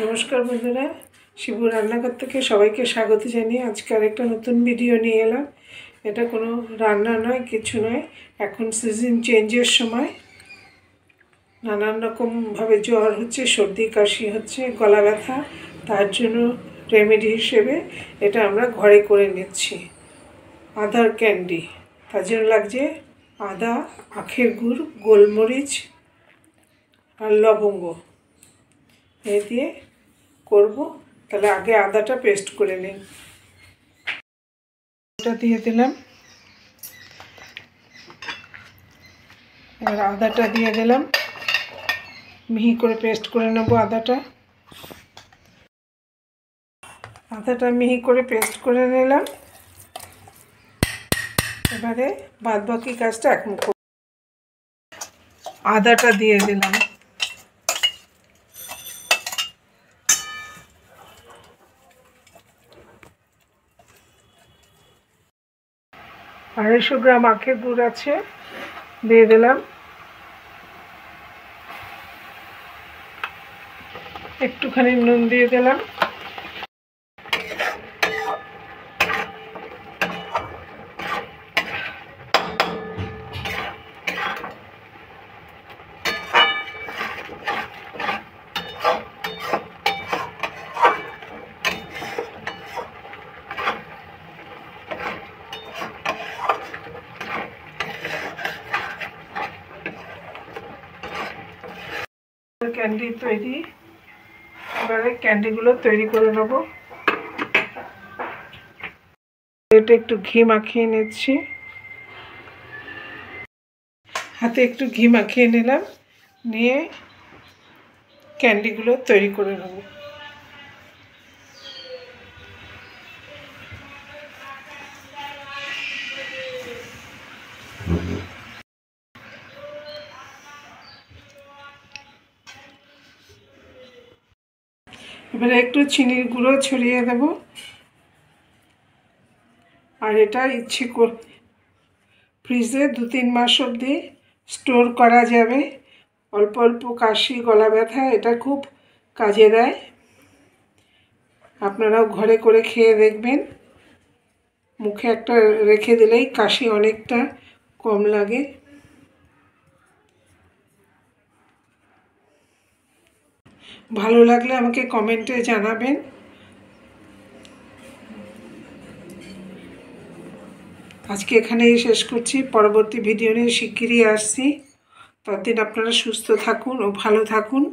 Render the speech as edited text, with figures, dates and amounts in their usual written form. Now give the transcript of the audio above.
নমস্কার বন্ধুরা, শিবু রান্নাঘর থেকে সবাইকে স্বাগত জানিয়ে আজকে আরেকটা নতুন ভিডিও নিয়ে এলাম। এটা কোনো রান্না নয়, কিছু নয়। এখন সিজন চেঞ্জের সময় নানান রকমভাবে জ্বর হচ্ছে, সর্দি কাশি হচ্ছে, গলা ব্যথা। তার জন্য রেমেডি হিসেবে এটা আমরা ঘরে করে নিচ্ছি। আদার ক্যান্ডি, তার জন্য লাগছে আদা, আখের গুড়, গোলমরিচ আর লবঙ্গ। এই দিয়ে করব। তাহলে আগে আদাটা পেস্ট করে নিন। ওটা দিয়ে দিলাম, এবার আদাটা দিয়ে দিলাম, মিহি করে পেস্ট করে নেব। আদাটা মিহি করে পেস্ট করে নিলাম। এবারে বাদ বাকি কাজটা এখন আদাটা দিয়ে দিলাম, আড়াইশো গ্রাম আখের গুড় আছে, দিয়ে দিলাম। একটুখানি নুন দিয়ে দিলাম। ক্যান্ডি তৈরি। এবারে ক্যান্ডিগুলো তৈরি করে নেব। এটা একটু ঘি মাখিয়ে নিচ্ছি, হাতে একটু ঘি মাখিয়ে নিলাম, নিয়ে ক্যান্ডিগুলো তৈরি করে নেব। এবারে একটু চিনির গুঁড়ো ছড়িয়ে দেব। আর এটা ইচ্ছে ফ্রিজে 2-3 মাস অবধি স্টোর করা যাবে। অল্প অল্প কাশি, গলা ব্যথা এটা খুব কাজে দেয়। আপনারাও ঘরে করে খেয়ে দেখবেন। মুখে একটা রেখে দিলেই কাশি অনেকটা কম লাগে। ভালো লাগলে আমাকে কমেন্টে জানাবেন। আজকে এখানেই শেষ করছি। পরবর্তী ভিডিও নিয়ে শিগগিরই আসছি। ততদিন আপনারা সুস্থ থাকুন ও ভালো থাকুন।